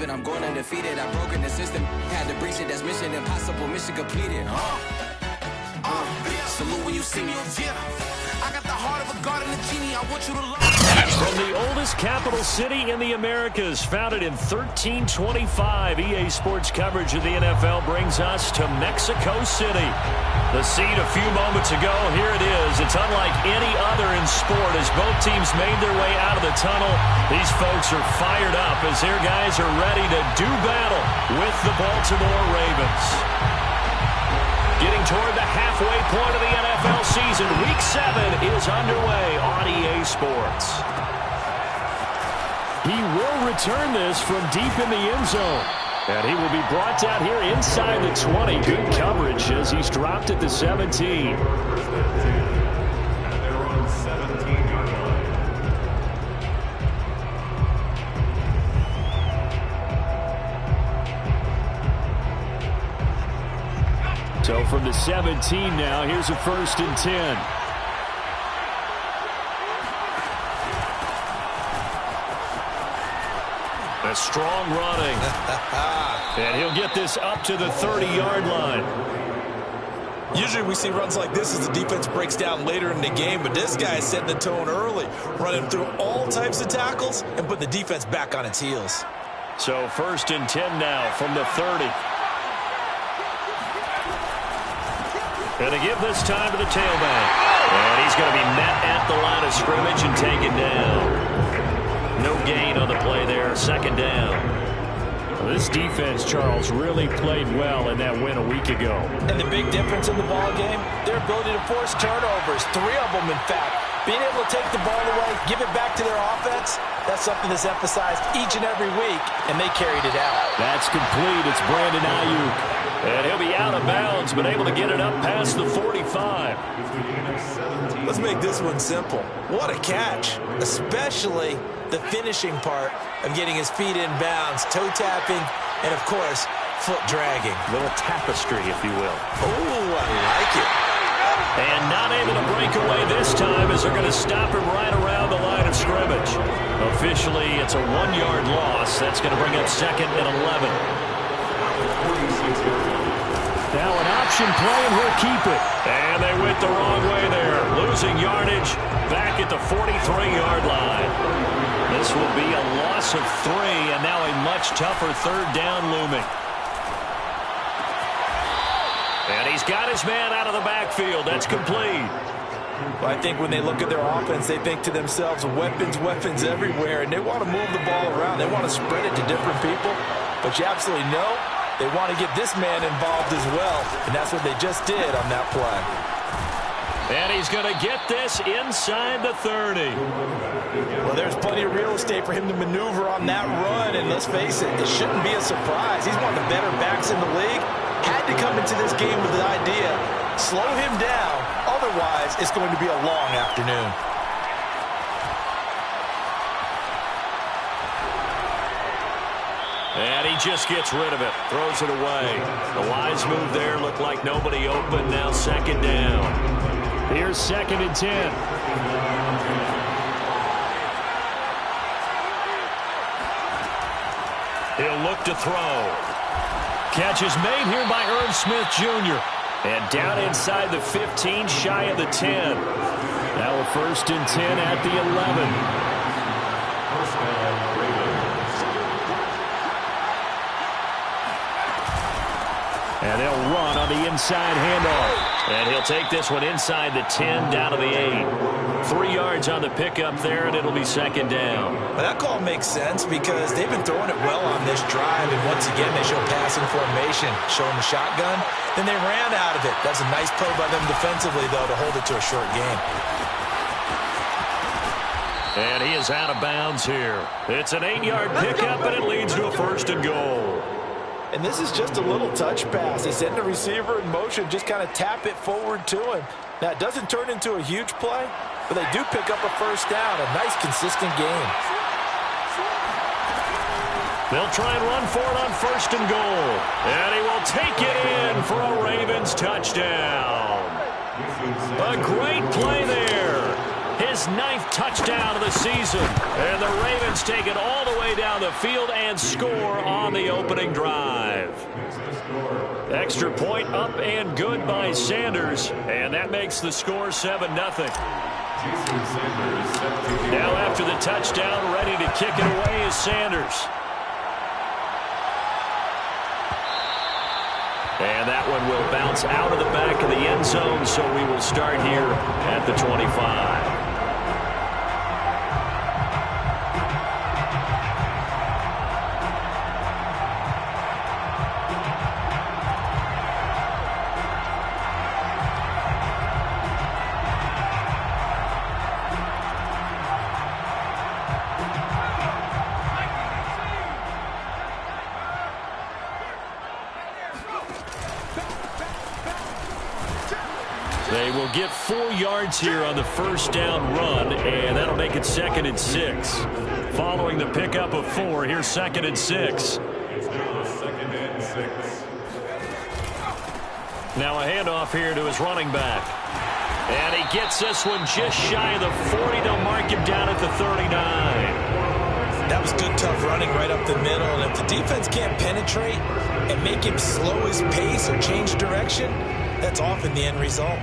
believe it, I'm going undefeated. I've broken the system, had to breach it, that's mission impossible, mission completed. Salute when you see me. I got the heart of a garden of genie, I want you to love. From the oldest capital city in the Americas, founded in 1325, EA Sports coverage of the NFL brings us to Mexico City. The scene a few moments ago, here it is. It's unlike any other in sport as both teams made their way out of the tunnel. These folks are fired up as their guys are ready to do battle with the Baltimore Ravens. Getting toward the halfway point of the NFL season, Week 7 is underway on EA Sports. He will return this from deep in the end zone. And he will be brought down here inside the 20. Good coverage as he's dropped at the 17. So from the 17 now, here's a 1st and 10. A strong running. And he'll get this up to the 30-yard line. Usually we see runs like this as the defense breaks down later in the game, but this guy is setting the tone early, running through all types of tackles and putting the defense back on its heels. So 1st and 10 now from the 30. And to give this time to the tailback. And he's going to be met at the line of scrimmage and taken down. No gain on the play there. 2nd down. Well, this defense, Charles, really played well in that win a week ago. And the big difference in the ball game, their ability to force turnovers. 3 of them, in fact. Being able to take the ball away, give it back to their offense, that's something that's emphasized each and every week, and they carried it out. That's complete. It's Brandon Ayuk. And he'll be out of bounds, but able to get it up past the 45. Let's make this one simple. What a catch, especially the finishing part of getting his feet in bounds, toe tapping, and, of course, foot dragging. A little tapestry, if you will. Oh, I like it. And not able to break away this time as they're going to stop him right around the line of scrimmage. Officially, it's a 1-yard loss. That's going to bring up 2nd and 11. Now an option play, and he'll keep it. And they went the wrong way there. Losing yardage back at the 43-yard line. This will be a loss of 3, and now a much tougher 3rd down looming. And he's got his man out of the backfield. That's complete. Well, I think when they look at their offense, they think to themselves, weapons, weapons everywhere, and they want to move the ball around. They want to spread it to different people. But you absolutely know they want to get this man involved as well, and that's what they just did on that play. And he's going to get this inside the 30. Well, there's plenty of real estate for him to maneuver on that run, and let's face it, it shouldn't be a surprise. He's one of the better backs in the league. Had to come into this game with the idea, slow him down, otherwise it's going to be a long afternoon. And he just gets rid of it, throws it away. The wise move there, looked like nobody open, now 2nd down. Here's 2nd and 10. He'll look to throw. Catch is made here by Irv Smith Jr. And down inside the 15, shy of the 10. Now a 1st and 10 at the 11. And they'll run on the inside handoff. And he'll take this one inside the 10, down to the 8. 3 yards on the pickup there, and it'll be 2nd down. Well, that call makes sense because they've been throwing it well on this drive, and once again they show passing formation, showing the shotgun. Then they ran out of it. That's a nice play by them defensively, though, to hold it to a short game. And he is out of bounds here. It's an 8-yard pickup, and it leads to a 1st and goal. And this is just a little touch pass. They send the receiver in motion, just kind of tap it forward to him. Now, it doesn't turn into a huge play, but they do pick up a 1st down. A nice, consistent game. They'll try and run for it on 1st and goal. And he will take it in for a Ravens touchdown. A great play there. his 9th touchdown of the season. And the Ravens take it all the way down the field and score on the opening drive. Extra point up and good by Sanders. And that makes the score 7-0. Now after the touchdown, ready to kick it away is Sanders. And that one will bounce out of the back of the end zone, so we will start here at the 25. They will get 4 yards here on the first down run, and that'll make it 2nd and 6. Following the pickup of 4, here's 2nd and 6. Now a handoff here to his running back. And he gets this one just shy of the 40. They'll mark him down at the 39. That was good, tough running right up the middle. And if the defense can't penetrate and make him slow his pace or change direction, that's often the end result.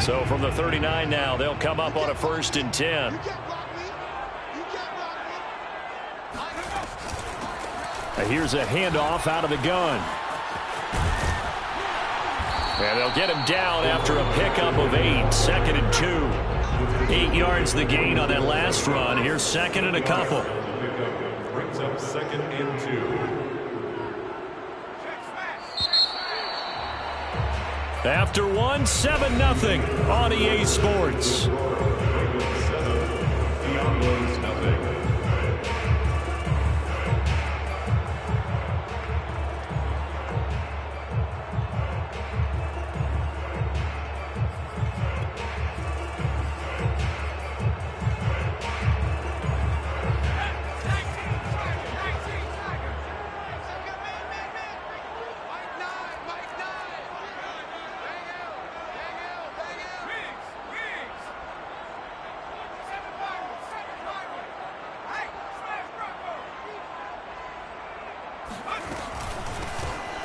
So from the 39 now, they'll come up on a 1st and 10. Here's a handoff out of the gun. And they'll get him down after a pickup of 8. 2nd and 2. 8 yards the gain on that last run. Here's 2nd and a couple. Brings up 2nd and 2. After 1, 7-0 on EA Sports. Diablos nothing.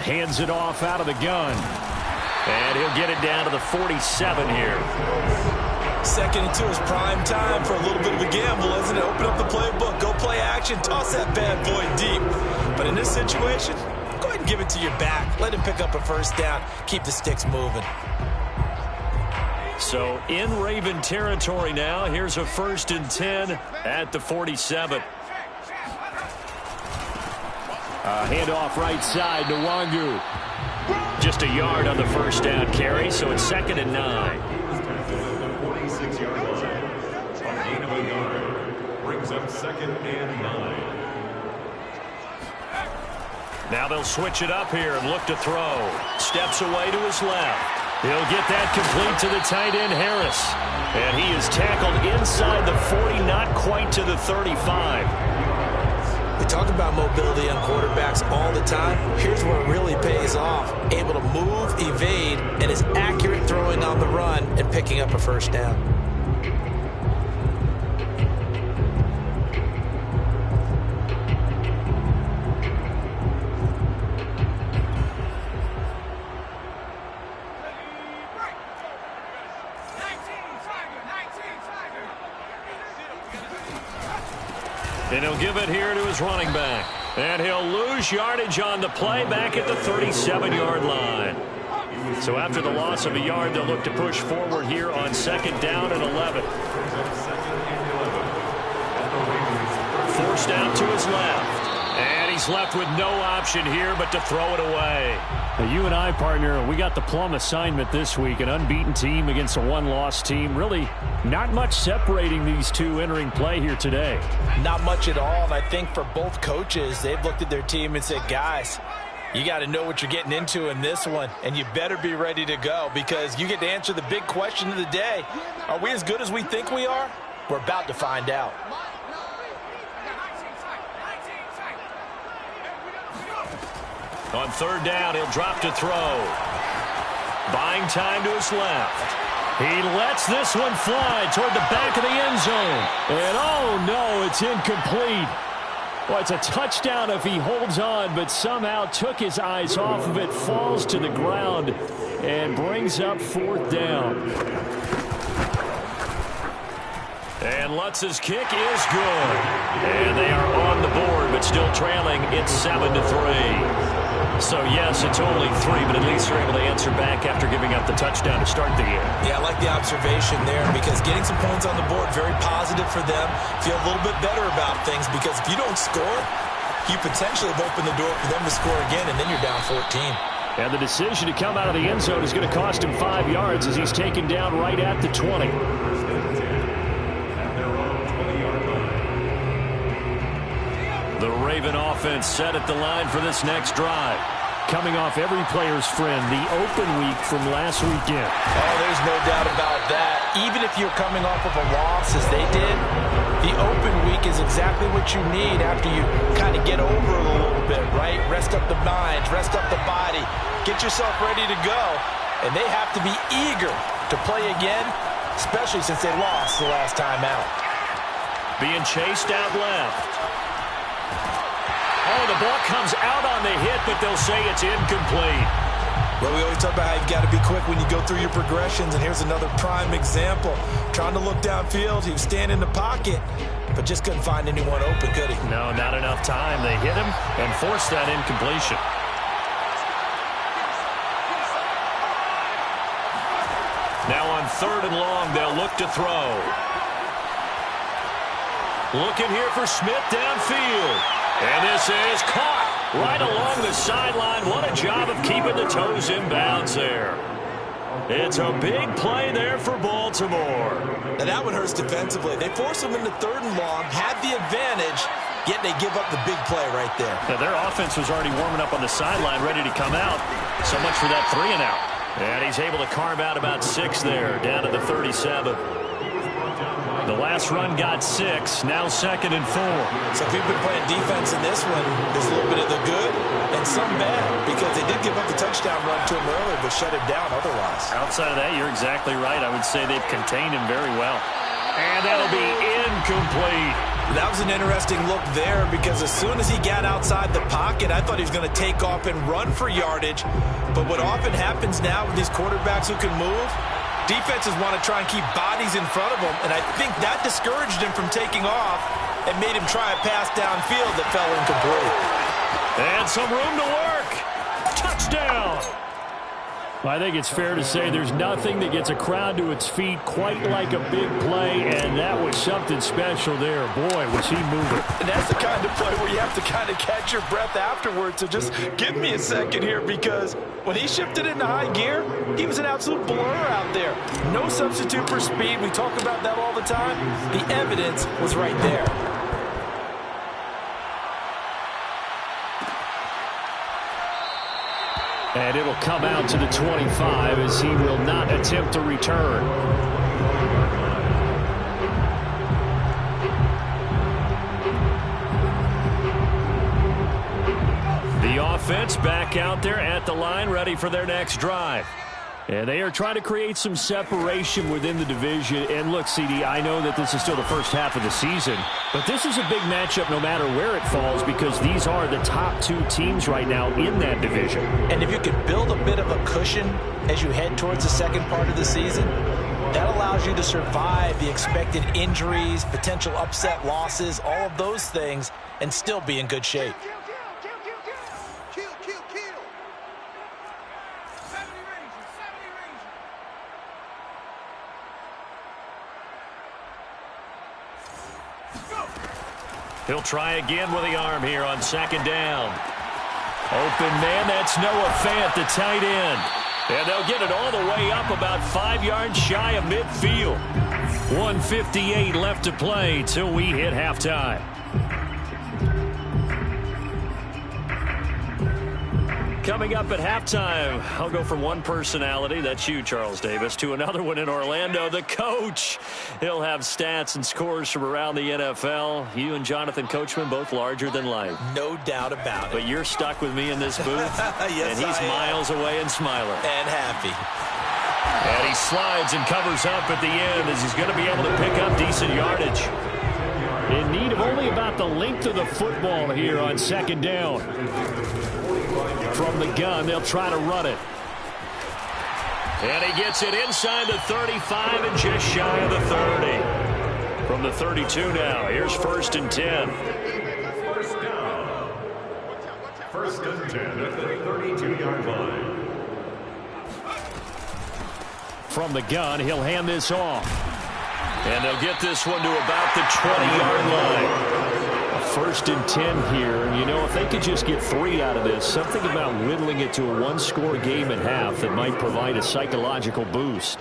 Hands it off out of the gun. And he'll get it down to the 47 here. 2nd and 2 is prime time for a little bit of a gamble, isn't it? Open up the playbook, go play action, toss that bad boy deep. But in this situation, go ahead and give it to your back. Let him pick up a 1st down. Keep the sticks moving. So in Raven territory now. Here's a 1st and 10 at the 47. Handoff right side to Wangu. Just a yard on the 1st down carry, so it's 2nd and 9. The 46-yard line. A gain of a yard. Brings up 2nd and 9. Now they'll switch it up here and look to throw. Steps away to his left. He'll get that complete to the tight end, Harris. And he is tackled inside the 40, not quite to the 35. We talk about mobility on quarterbacks all the time. Here's where it really pays off. Able to move, evade, and is accurate throwing on the run and picking up a 1st down. And he'll give it here to his running back. And he'll lose yardage on the play back at the 37-yard line. So after the loss of a yard, they'll look to push forward here on 2nd down and 11. Forced out to his left. And he's left with no option here but to throw it away. Now, you and I, partner, we got the plum assignment this week. An unbeaten team against a one-loss team. Really not much separating these two entering play here today. Not much at all, and I think for both coaches, they've looked at their team and said, guys, you got to know what you're getting into in this one, and you better be ready to go because you get to answer the big question of the day. Are we as good as we think we are? We're about to find out. On third down, he'll drop to throw. Buying time to his left. He lets this one fly toward the back of the end zone. And oh no, it's incomplete. Well, it's a touchdown if he holds on, but somehow took his eyes off of it, falls to the ground, and brings up fourth down. And Lutz's kick is good. And they are on the board, but still trailing. It's 7-3. So, yes, it's only 3, but at least they're able to answer back after giving up the touchdown to start the year. Yeah, I like the observation there because getting some points on the board, very positive for them. Feel a little bit better about things because if you don't score, you potentially have opened the door for them to score again, and then you're down 14. And the decision to come out of the end zone is going to cost him 5 yards as he's taken down right at the 20. The Raven offense set at the line for this next drive. Coming off every player's friend, the open week from last weekend. Oh, there's no doubt about that. Even if you're coming off of a loss as they did, the open week is exactly what you need after you kind of get over it a little bit, right? Rest up the mind, rest up the body, get yourself ready to go. And they have to be eager to play again, especially since they lost the last time out. Being chased out left. Oh, the ball comes out on the hit, but they'll say it's incomplete. Well, we always talk about how you've got to be quick when you go through your progressions, and here's another prime example. Trying to look downfield, he was standing in the pocket, but just couldn't find anyone open, could he? No, not enough time. They hit him and forced that incompletion. Now on third and long, they'll look to throw. Looking here for Smith downfield. And this is caught right along the sideline. What a job of keeping the toes in bounds there. It's a big play there for Baltimore. Now that one hurts defensively. They force them into third and long, had the advantage, yet they give up the big play right there. Now, their offense was already warming up on the sideline, ready to come out. So much for that 3 and out. And he's able to carve out about 6 there, down to the 37. The last run got 6, now 2nd and 4. So if you've been playing defense in this one, there's a little bit of the good and some bad because they did give up the touchdown run to him earlier but shut him down otherwise. Outside of that, you're exactly right. I would say they've contained him very well. And that'll be incomplete. That was an interesting look there because as soon as he got outside the pocket, I thought he was going to take off and run for yardage. But what often happens now with these quarterbacks who can move, defenses want to try and keep bodies in front of them, and I think that discouraged him from taking off and made him try a pass downfield that fell incomplete. And some room to work. Touchdown! I think it's fair to say there's nothing that gets a crowd to its feet quite like a big play, and that was something special there. Boy, was he moving. And that's the kind of play where you have to kind of catch your breath afterwards. So just give me a second here because when he shifted into high gear, he was an absolute blur out there. No substitute for speed. We talk about that all the time. The evidence was right there. And it'll come out to the 25 as he will not attempt to return. The offense back out there at the line, ready for their next drive. And they are trying to create some separation within the division. And look, CD, I know that this is still the first half of the season, but this is a big matchup no matter where it falls because these are the top 2 teams right now in that division. And if you can build a bit of a cushion as you head towards the second part of the season, that allows you to survive the expected injuries, potential upset losses, all of those things, and still be in good shape. He'll try again with the arm here on 2nd down. Open man, that's Noah Fant, the tight end. And they'll get it all the way up about 5 yards shy of midfield. 1:58 left to play till we hit halftime. Coming up at halftime, I'll go from one personality, that's you, Charles Davis, to another one in Orlando, the coach. He'll have stats and scores from around the NFL. You and Jonathan Coachman, both larger than life. No doubt about it. But you're stuck with me in this booth, yes, and he's miles away and smiling. And happy. And he slides and covers up at the end as he's going to be able to pick up decent yardage. In need of only about the length of the football here on second down. From the gun, they'll try to run it. And he gets it inside the 35 and just shy of the 30. From the 32 now, here's 1st and 10. First down. 1st and 10 at the 32-yard line. From the gun, he'll hand this off. And they'll get this one to about the 20-yard line. 1st and 10 here. And, you know, if they could just get 3 out of this, something about whittling it to a one-score game at half that might provide a psychological boost.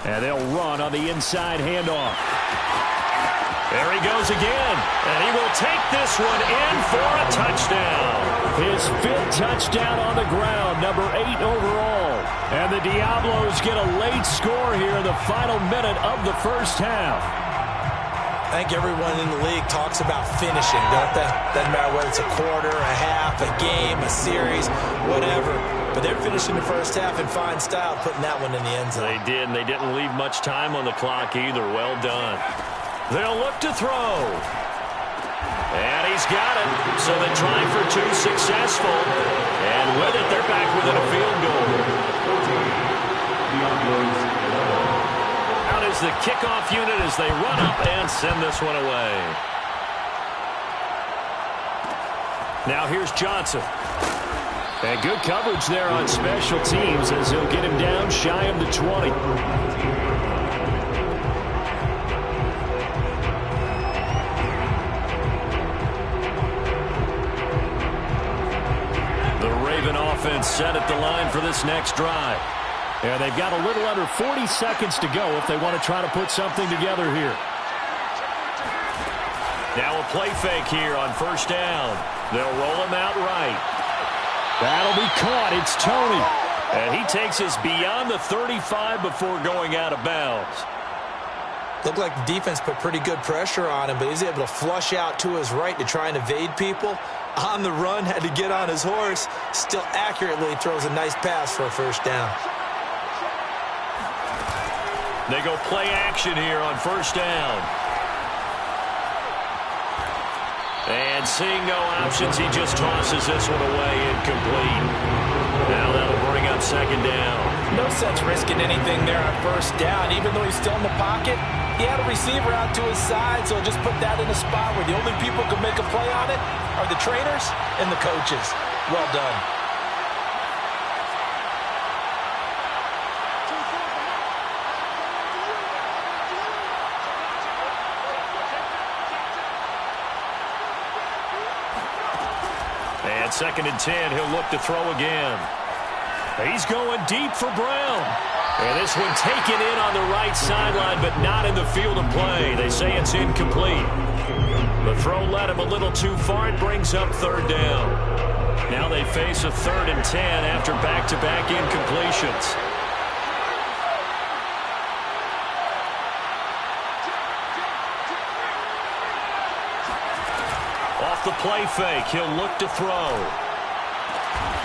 And they'll run on the inside handoff. There he goes again, and he will take this one in for a touchdown. His 5th touchdown on the ground, number 8 overall. And the Diablos get a late score here in the final minute of the first half. I think everyone in the league talks about finishing, don't they? Doesn't matter whether it's a quarter, a half, a game, a series, whatever. But they're finishing the first half in fine style, putting that one in the end zone. They did, and they didn't leave much time on the clock either. Well done. They'll look to throw. And he's got it. So they try for 2 successful. And with it, they're back within a field goal. Out is the kickoff unit as they run up and send this one away. Now here's Johnson. And good coverage there on special teams as he'll get him down shy of the 20. Offense set at the line for this next drive. And they've got a little under 40 seconds to go if they want to try to put something together here. Now a play fake here on 1st down. They'll roll him out right. That'll be caught. It's Tony. And he takes us beyond the 35 before going out of bounds. Looked like the defense put pretty good pressure on him, but he's able to flush out to his right to try and evade people. On the run, had to get on his horse. Still accurately throws a nice pass for a 1st down. They go play action here on 1st down. And seeing no options, he just tosses this one away incomplete. Now that'll bring up 2nd down. No sense risking anything there on 1st down. Even though he's still in the pocket, he had a receiver out to his side, so just put that in a spot where the only people who can make a play on it are the trainers and the coaches. Well done. And 2nd and 10, he'll look to throw again. He's going deep for Brown. And this one taken in on the right sideline, but not in the field of play. They say it's incomplete. The throw led him a little too far. It brings up 3rd down. Now they face a 3rd and 10 after back-to-back incompletions. Off the play fake, he'll look to throw.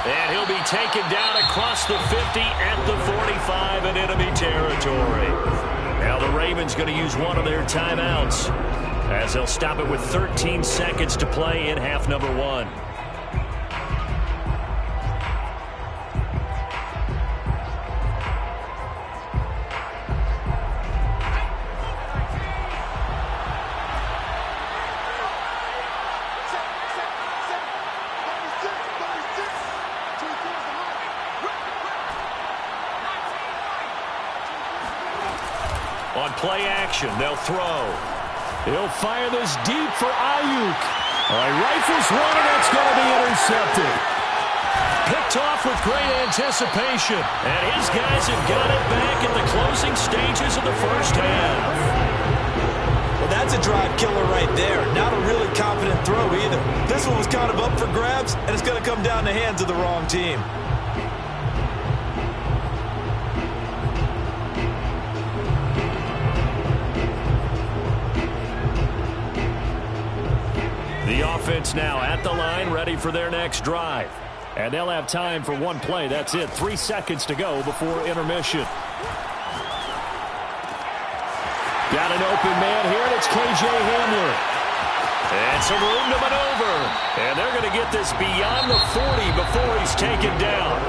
And he'll be taken down across the 50 at the 45 in enemy territory. Now the Ravens going to use one of their timeouts as they'll stop it with 13 seconds to play in half number 1. On play action, they'll throw. He'll fire this deep for Ayuk. All right, rifles one, and that's going to be intercepted. picked off with great anticipation. And his guys have got it back in the closing stages of the first half. Well, that's a drive killer right there. Not a really confident throw either. This one was kind of up for grabs, and it's going to come down the hands of the wrong team. The offense now at the line, ready for their next drive. And they'll have time for one play. That's it. 3 seconds to go before intermission. Got an open man here, and it's K.J. Hamler. And some room to maneuver. And they're going to get this beyond the 40 before he's taken down.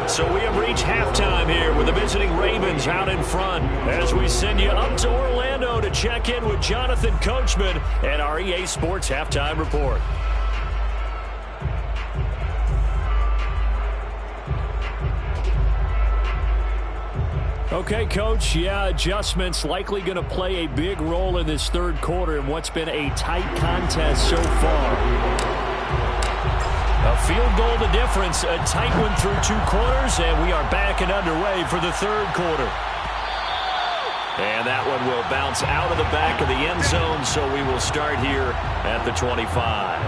So we have reached halftime here with the visiting Ravens out in front as we send you up to Orlando to check in with Jonathan Coachman and our EA Sports Halftime Report. Okay, Coach, adjustments likely going to play a big role in this third quarter in what's been a tight contest so far. A field goal the difference, a tight one through 2 quarters, and we are back and underway for the third quarter. And that one will bounce out of the back of the end zone, so we will start here at the 25.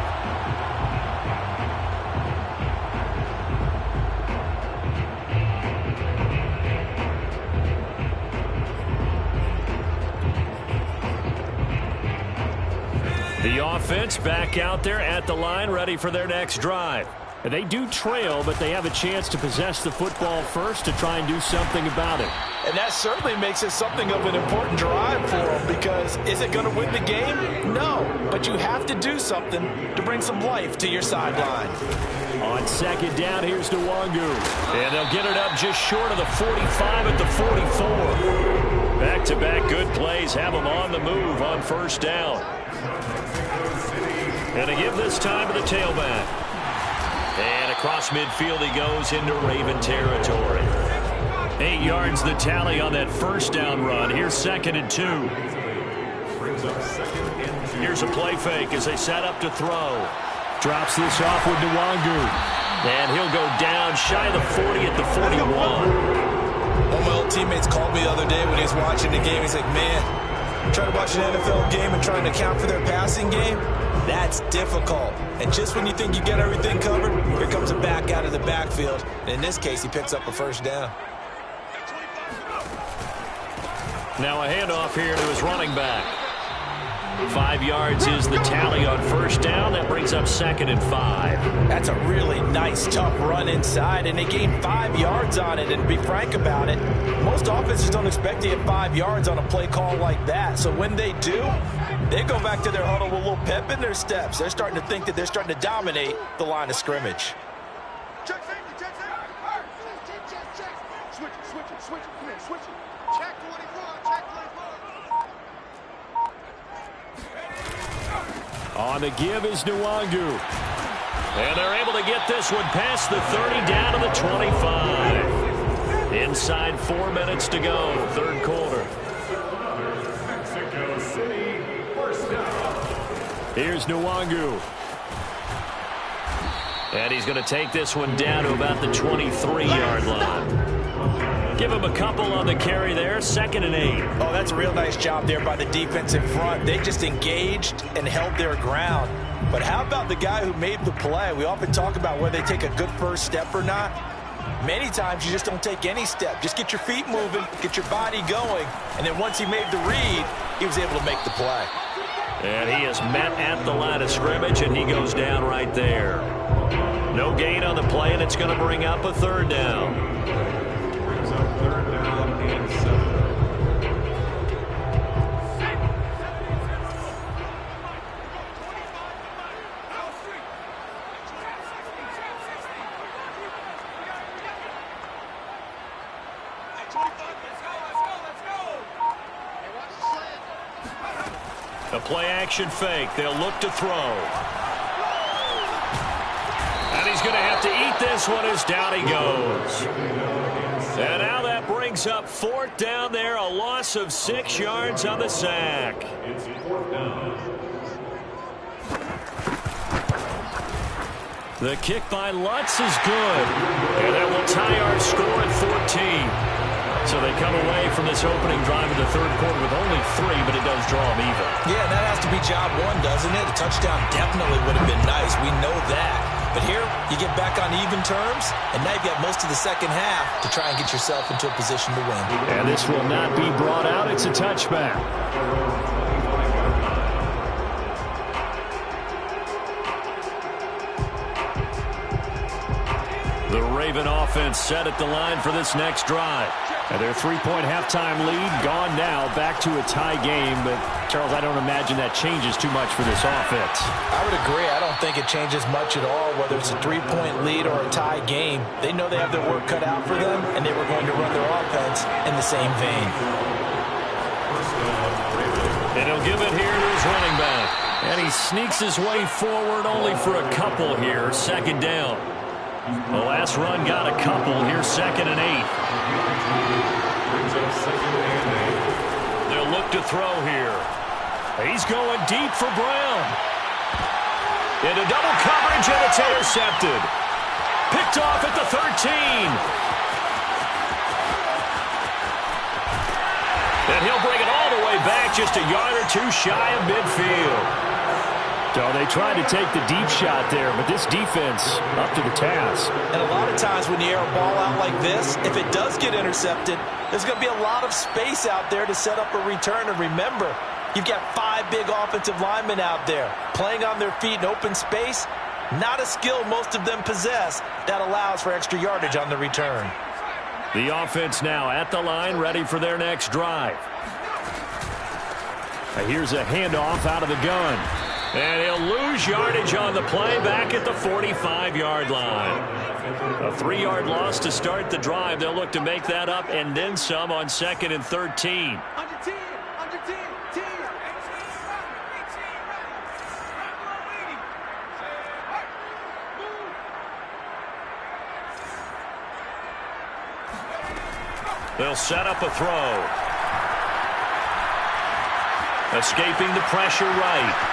The offense back out there at the line, ready for their next drive. And they do trail, but they have a chance to possess the football first to try and do something about it. And that certainly makes it something of an important drive for them, because is it going to win the game? No, but you have to do something to bring some life to your sideline. On second down, here's Nwangu. And they'll get it up just short of the 45 at the 44. Back-to-back good plays have them on the move on first down. And to give this time to the tailback. And across midfield he goes into Raven territory. 8 yards the tally on that first down run. Here's 2nd and 2. Here's a play fake as they set up to throw. Drops this off with Nwangu. And he'll go down shy of the 40 at the 41. One of my old teammates called me the other day when he was watching the game. He's like, man, trying to watch an NFL game and trying to account for their passing game, that's difficult. And just when you think you get everything covered, here comes a back out of the backfield. And in this case, he picks up a first down. Now a handoff here to his running back. 5 yards is the tally on first down. That brings up 2nd and 5. That's a really nice, tough run inside, and they gained 5 yards on it. And to be frank about it, most offenses don't expect to get 5 yards on a play call like that. So when they do, they go back to their huddle with a little pep in their steps. They're starting to think that they're starting to dominate the line of scrimmage. Check safety, check safety. Switch it. Come here, switch it. Check 24, check 24. On the give is Nwangu. And they're able to get this one past the 30 down to the 25. Inside 4 minutes to go, third quarter. Mexico City, first down. Here's Nwangu. And he's going to take this one down to about the 23-yard line. Give him a couple on the carry there, 2nd and 8. Oh, that's a real nice job there by the defense in front. They just engaged and held their ground. But how about the guy who made the play? We often talk about whether they take a good first step or not. Many times you just don't take any step. Just get your feet moving, get your body going, and then once he made the read, he was able to make the play. And he is met at the line of scrimmage, and he goes down right there. No gain on the play, and it's going to bring up a third down. Brings up 3rd down and 7. A play-action fake. They'll look to throw. And he's going to have to eat this one as down he goes. And now that brings up 4th down there. A loss of 6 yards on the sack. It's 4th down. The kick by Lutz is good. And that will tie our score at 14. So they come away from this opening drive in the third quarter with only 3, but it does draw them even. Yeah, that has to be job one, doesn't it? A touchdown definitely would have been nice. We know that. But here, you get back on even terms, and now you've got most of the second half to try and get yourself into a position to win. And this will not be brought out. It's a touchback. The Raven offense set at the line for this next drive. And their 3-point halftime lead gone now, back to a tie game. But, Charles, I don't imagine that changes too much for this offense. I would agree. I don't think it changes much at all, whether it's a 3-point lead or a tie game. They know they have their work cut out for them, and they were going to run their offense in the same vein. And he'll give it here to his running back. And he sneaks his way forward only for a couple here. Second down. The last run got a couple. Here's 2nd and 8. They'll look to throw here. He's going deep for Brown. Into double coverage, and it's intercepted. Picked off at the 13. And he'll bring it all the way back, just a yard or two shy of midfield. So they tried to take the deep shot there, but this defense up to the task. And a lot of times when you air a ball out like this, if it does get intercepted, there's going to be a lot of space out there to set up a return. And remember, you've got 5 big offensive linemen out there playing on their feet in open space. Not a skill most of them possess that allows for extra yardage on the return. The offense now at the line, ready for their next drive. Here's a handoff out of the gun. And he'll lose yardage on the play back at the 45-yard line. A 3-yard loss to start the drive. They'll look to make that up and then some on 2nd and 13. They'll set up a throw. Escaping the pressure right.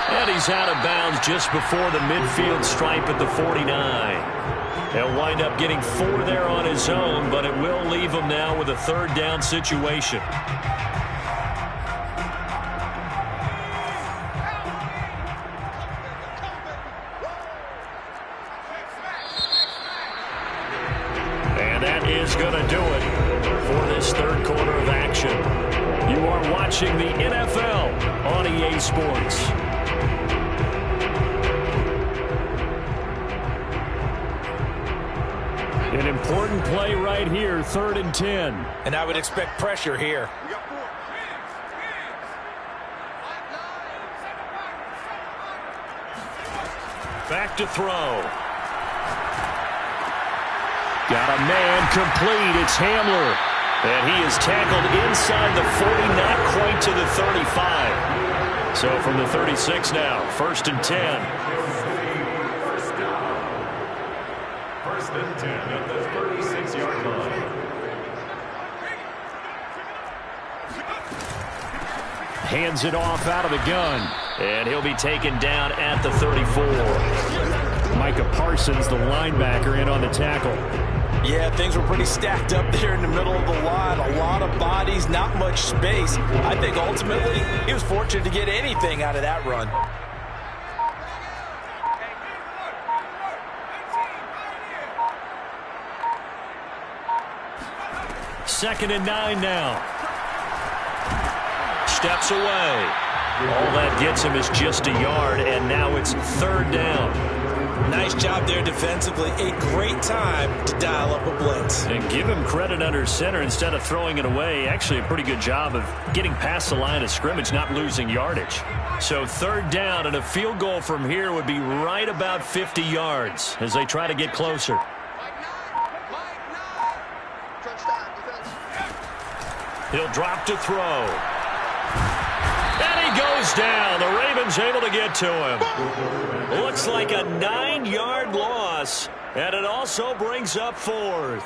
And he's out of bounds just before the midfield stripe at the 49. He'll wind up getting 4 there on his own, but it will leave him now with a 3rd down situation. And that is going to do it for this third quarter of action. You are watching the NFL on EA Sports. An important play right here, 3rd and 10. And I would expect pressure here. Back to throw. Got a man complete. It's Hamler. And he is tackled inside the 40, not quite to the 35. So from the 36 now, 1st and 10. First and 10 at the 36-yard line. Hands it off out of the gun. And he'll be taken down at the 34. Micah Parsons, the linebacker, in on the tackle. Yeah, things were pretty stacked up there in the middle of the line. A lot of bodies, not much space. I think ultimately he was fortunate to get anything out of that run. Second and 9 now. Steps away. All that gets him is just a yard, and now it's 3rd down. Nice job there defensively. A great time to dial up a blitz. And give him credit under center instead of throwing it away. Actually a pretty good job of getting past the line of scrimmage, not losing yardage. So 3rd down, and a field goal from here would be right about 50 yards as they try to get closer. He'll drop to throw. And he goes down. The Ravens was able to get to him. Looks like a 9-yard loss. And it also brings up 4th.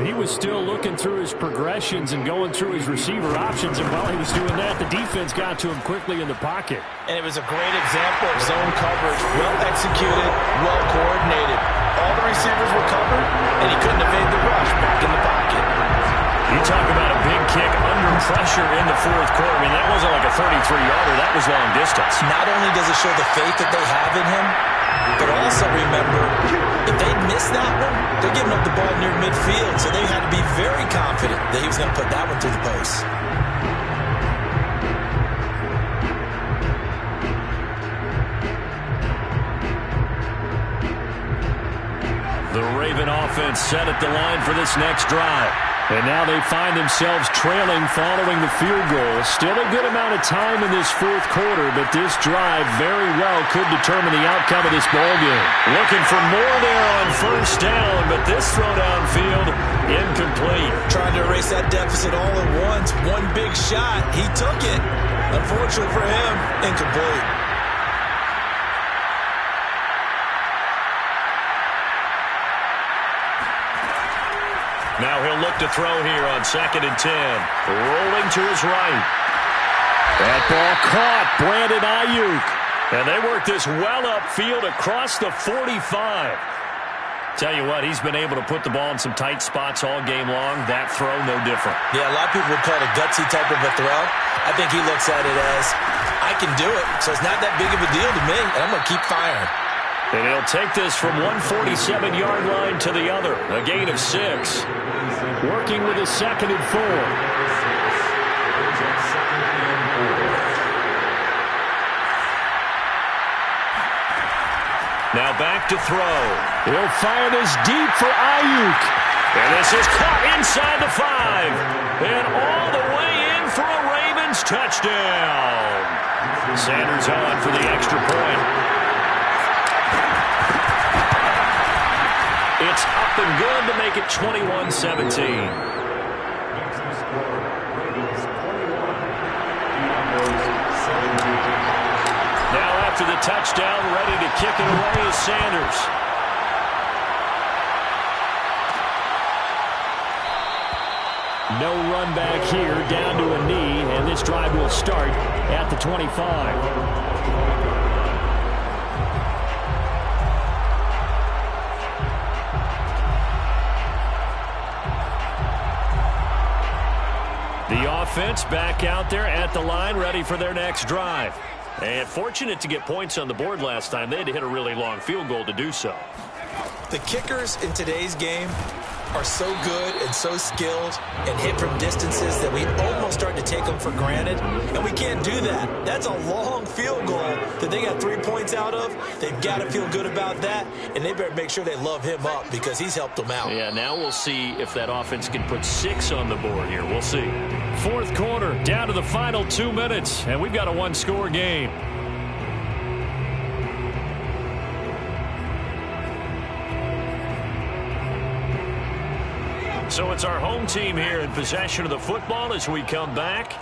He was still looking through his progressions and going through his receiver options. And while he was doing that, the defense got to him quickly in the pocket. And it was a great example of zone coverage. Well executed, well coordinated. All the receivers were covered, and he couldn't evade the rush back in the pocket. You talk about a big kick under pressure in the 4th quarter. I mean, that wasn't like a 33-yarder. That was long distance. Not only does it show the faith that they have in him, but also remember, if they miss that one, they're giving up the ball near midfield, so they had to be very confident that he was going to put that one through the post. The Raven offense set at the line for this next drive. And now they find themselves trailing following the field goal. Still a good amount of time in this 4th quarter, but this drive very well could determine the outcome of this ballgame. Looking for more there on 1st down, but this throw downfield incomplete. Trying to erase that deficit all at once. One big shot. He took it. Unfortunately for him, incomplete. Now he'll look to throw here on 2nd and 10. Rolling to his right. That ball caught. Brandon Ayuk. And they work this well upfield across the 45. Tell you what, he's been able to put the ball in some tight spots all game long. That throw, no different. Yeah, a lot of people would call it a gutsy type of a throw. I think he looks at it as, I can do it, so it's not that big of a deal to me, and I'm going to keep firing. And he'll take this from one 47-yard line to the other. A gain of 6. Working with a 2nd and 4. Now back to throw. He'll fire this deep for Ayuk. And this is caught inside the 5. And all the way in for a Ravens touchdown. Sanders on for the extra point. It's up and good to make it 21-17. Now after the touchdown, ready to kick it away is Sanders. No run back here, down to a knee, and this drive will start at the 25. The offense back out there at the line, ready for their next drive. And fortunate to get points on the board last time. They had to hit a really long field goal to do so. The kickers in today's game are so good and so skilled and hit from distances that we almost start to take them for granted, and we can't do that. That's a long field goal that they got 3 points out of. They've got to feel good about that, and they better make sure they love him up because he's helped them out. Yeah, now we'll see if that offense can put 6 on the board here. We'll see. 4th quarter, down to the final 2 minutes, and we've got a one-score game. So it's our home team here in possession of the football as we come back.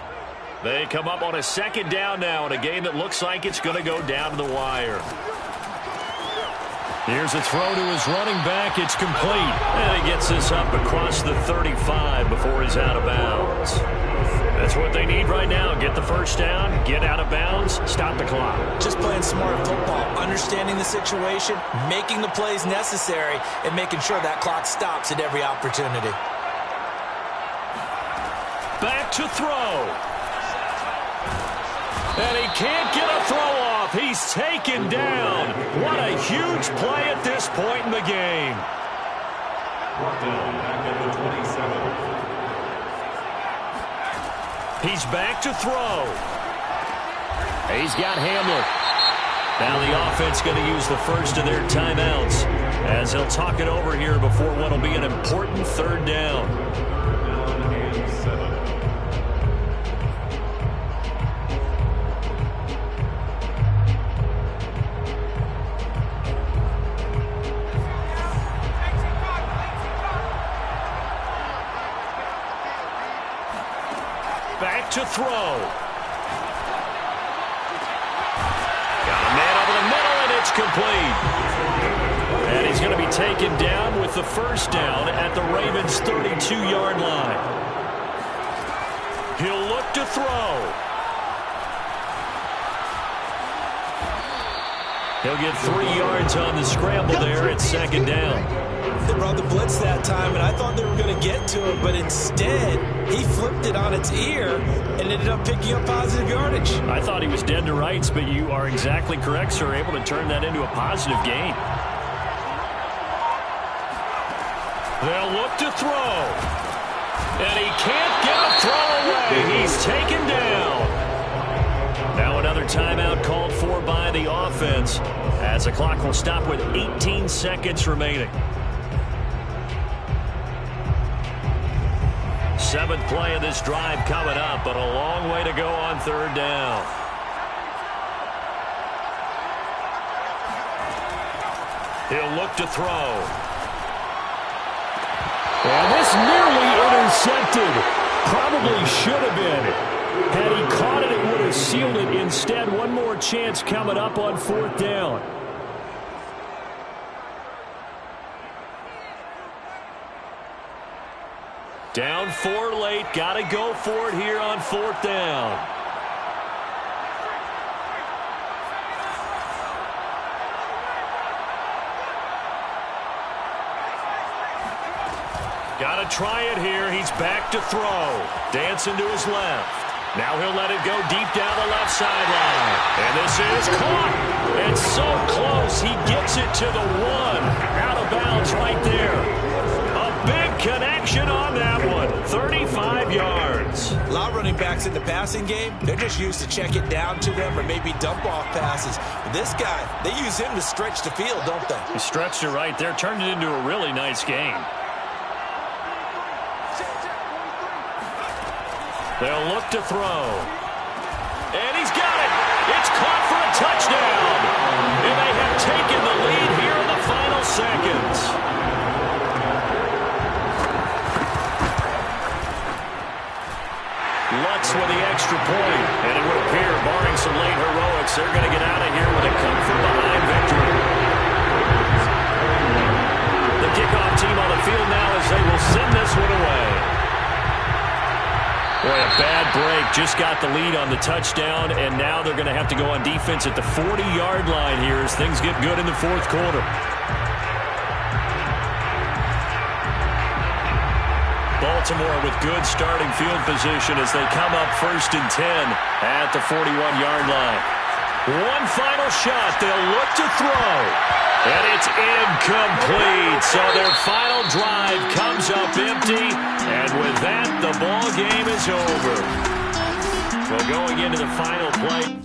They come up on a 2nd down now in a game that looks like it's going to go down to the wire. Here's a throw to his running back. It's complete. And he gets this up across the 35 before he's out of bounds. That's what they need right now. Get the first down, get out of bounds, stop the clock. Just playing smart football, understanding the situation, making the plays necessary, and making sure that clock stops at every opportunity. Back to throw. And he can't get a throw off. He's taken down. What a huge play at this point in the game. Brought down back at the 27. He's back to throw. He's got Hamler. Now the offense going to use the first of their timeouts as they'll talk it over here before what will be an important 3rd down. Down and 7. Back to throw. is going to be taken down with the first down at the Ravens' 32-yard line. He'll look to throw. He'll get 3 yards on the scramble there at second down. They brought the blitz that time, and I thought they were going to get to it, but instead, he flipped it on its ear and ended up picking up positive yardage. I thought he was dead to rights, but you are exactly correct, sir. Able to turn that into a positive gain. They'll look to throw. And he can't get a throw away. He's taken down. Now another timeout called for by the offense as the clock will stop with 18 seconds remaining. 7th play of this drive coming up, but a long way to go on third down. He'll look to throw. And this nearly intercepted. Probably should have been. Had he caught it, it would have sealed it. Instead, one more chance coming up on 4th down. Down 4 late. Got to go for it here on 4th down. Got to try it here. He's back to throw. Dancing to his left. Now he'll let it go deep down the left sideline. And this is caught. It's so close. He gets it to the 1. Out of bounds right there. A big connection on that one. 35 yards. A lot of running backs in the passing game, they're just used to check it down to them or maybe dump off passes. But this guy, they use him to stretch the field, don't they? He stretched it right there. Turned it into a really nice game. They'll look to throw. And he's got it. It's caught for a touchdown. And they have taken the lead here in the final seconds. Lutz with the extra point. And it would appear, barring some late heroics, they're going to get out of here with a come-from-behind victory. The kickoff team on the field now as they will send this one away. Boy, a bad break. Just got the lead on the touchdown, and now they're going to have to go on defense at the 40-yard line here as things get good in the 4th quarter. Baltimore with good starting field position as they come up 1st and 10 at the 41-yard line. One final shot. They'll look to throw. And it's incomplete. So their final drive comes up empty. And with that, the ball game is over. Well, going into the final play.